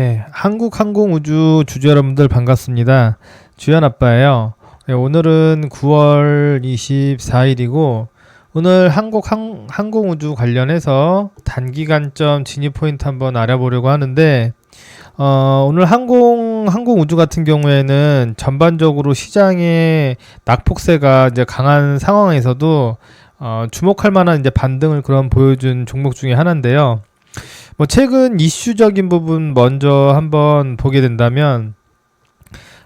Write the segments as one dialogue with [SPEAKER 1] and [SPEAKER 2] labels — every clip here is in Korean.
[SPEAKER 1] 네, 한국항공우주 주주 여러분들 반갑습니다. 주연 아빠예요. 네, 오늘은 9월 24일이고 오늘 항공우주 관련해서 단기간점 진입 포인트 한번 알아보려고 하는데 오늘 항공우주 같은 경우에는 전반적으로 시장의 낙폭세가 이제 강한 상황에서도 주목할 만한 이제 반등을 보여준 종목 중에 하나인데요. 최근 이슈적인 부분 먼저 한번 보게 된다면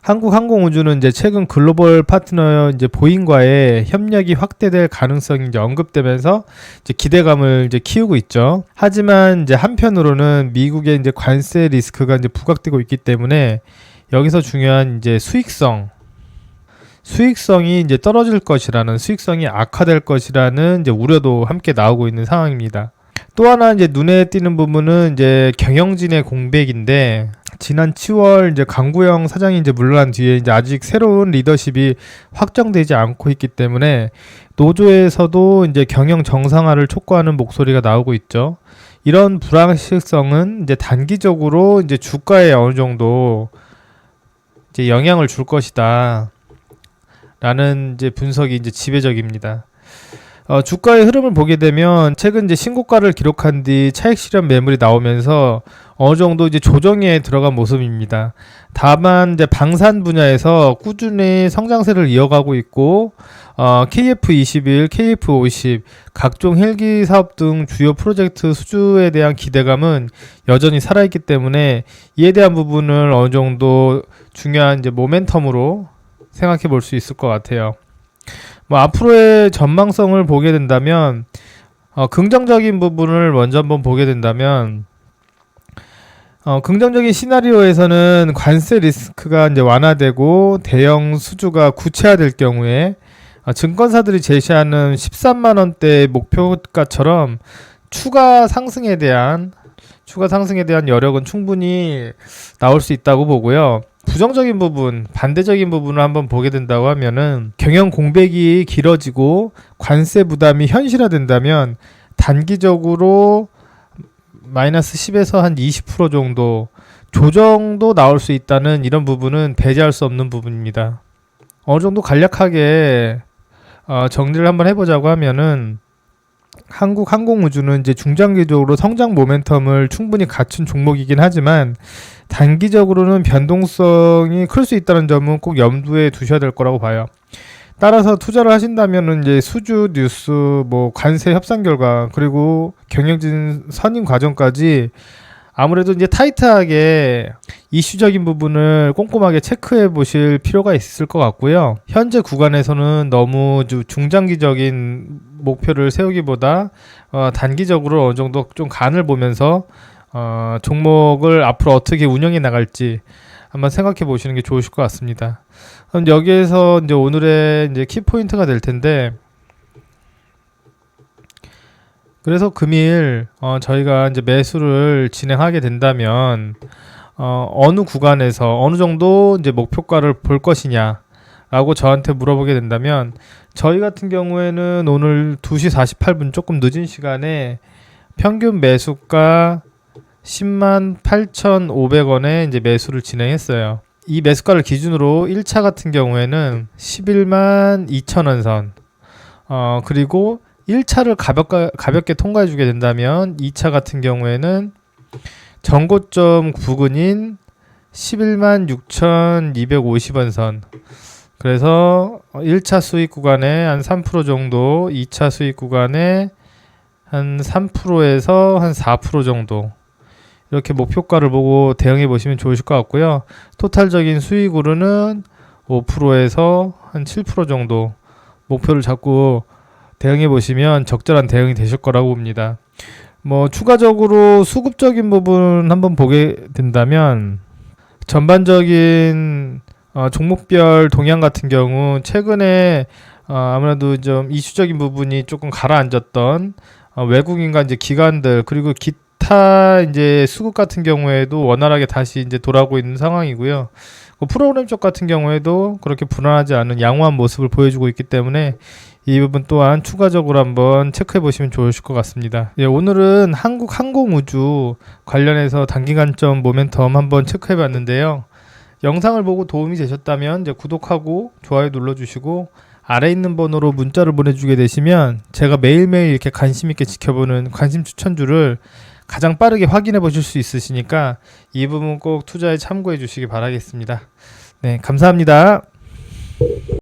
[SPEAKER 1] 한국항공우주는 이제 최근 글로벌 파트너 이제 보잉과의 협력이 확대될 가능성이 이제 언급되면서 이제 기대감을 이제 키우고 있죠. 하지만 이제 한편으로는 미국의 이제 관세 리스크가 이제 부각되고 있기 때문에 여기서 중요한 이제 수익성이 이제 떨어질 것이라는, 수익성이 악화될 것이라는 이제 우려도 함께 나오고 있는 상황입니다. 또 하나 이제 눈에 띄는 부분은 이제 경영진의 공백인데, 지난 10월 이제 강구영 사장이 이제 물러난 뒤에 이제 아직 새로운 리더십이 확정되지 않고 있기 때문에 노조에서도 이제 경영 정상화를 촉구하는 목소리가 나오고 있죠. 이런 불확실성은 이제 단기적으로 이제 주가에 어느 정도 이제 영향을 줄 것이다 라는 이제 분석이 이제 지배적입니다. 주가의 흐름을 보게 되면 최근 이제 신고가를 기록한 뒤 차익 실현 매물이 나오면서 어느 정도 이제 조정에 들어간 모습입니다. 다만 이제 방산 분야에서 꾸준히 성장세를 이어가고 있고 KF21, KF50, 각종 헬기 사업 등 주요 프로젝트 수주에 대한 기대감은 여전히 살아있기 때문에 이에 대한 부분을 어느 정도 중요한 이제 모멘텀으로 생각해 볼 수 있을 것 같아요. 앞으로의 전망성을 보게 된다면 긍정적인 부분을 먼저 한번 보게 된다면 긍정적인 시나리오에서는 관세 리스크가 이제 완화되고 대형 수주가 구체화될 경우에 증권사들이 제시하는 13만 원대 목표가처럼 추가 상승에 대한 여력은 충분히 나올 수 있다고 보고요. 부정적인 부분, 반대적인 부분을 한번 보게 된다고 하면은 경영 공백이 길어지고 관세 부담이 현실화된다면 단기적으로 마이너스 10에서 한 20% 정도 조정도 나올 수 있다는 이런 부분은 배제할 수 없는 부분입니다. 어느 정도 간략하게 정리를 한번 해보자고 하면은 한국항공우주는 이제 중장기적으로 성장 모멘텀을 충분히 갖춘 종목이긴 하지만 단기적으로는 변동성이 클 수 있다는 점은 꼭 염두에 두셔야 될 거라고 봐요. 따라서 투자를 하신다면은 이제 수주 뉴스, 관세 협상 결과, 그리고 경영진 선임 과정까지 아무래도 이제 타이트하게 이슈적인 부분을 꼼꼼하게 체크해 보실 필요가 있을 것 같고요. 현재 구간에서는 너무 중장기적인 목표를 세우기보다 단기적으로 어느 정도 좀 간을 보면서 종목을 앞으로 어떻게 운영해 나갈지 한번 생각해 보시는 게 좋으실 것 같습니다. 그럼 여기에서 이제 오늘의 이제 키포인트가 될 텐데, 그래서 금일 저희가 이제 매수를 진행하게 된다면 어느 구간에서 어느 정도 이제 목표가를 볼 것이냐라고 저한테 물어보게 된다면, 저희 같은 경우에는 오늘 2시 48분 조금 늦은 시간에 평균 매수가 10만 8,500원에 이제 매수를 진행했어요. 이 매수가를 기준으로 1차 같은 경우에는 11만 2천원 선, 그리고 1차를 가볍게 통과해 주게 된다면 2차 같은 경우에는 전고점 부근인 11만 6,250원 선, 그래서 1차 수익 구간에 한 3% 정도, 2차 수익 구간에 한 3%에서 한 4% 정도, 이렇게 목표가를 보고 대응해 보시면 좋으실 것 같고요. 토탈적인 수익으로는 5%에서 한 7% 정도 목표를 잡고 대응해 보시면 적절한 대응이 되실 거라고 봅니다. 추가적으로 수급적인 부분 한번 보게 된다면, 전반적인 종목별 동향 같은 경우 최근에 아무래도 좀 이슈적인 부분이 조금 가라앉았던 외국인과 이제 기관들, 그리고 기타 이제 수급 같은 경우에도 원활하게 다시 이제 돌아오고 있는 상황이고요. 프로그램 쪽 같은 경우에도 그렇게 불안하지 않은 양호한 모습을 보여주고 있기 때문에 이 부분 또한 추가적으로 한번 체크해 보시면 좋으실 것 같습니다. 예, 오늘은 한국 항공우주 관련해서 단기간점 모멘텀 한번 체크해 봤는데요. 영상을 보고 도움이 되셨다면 이제 구독하고 좋아요 눌러주시고 아래 있는 번호로 문자를 보내주게 되시면 제가 매일매일 이렇게 관심 있게 지켜보는 관심 추천주를 가장 빠르게 확인해 보실 수 있으시니까 이 부분 꼭 투자에 참고해 주시기 바라겠습니다. 네, 감사합니다.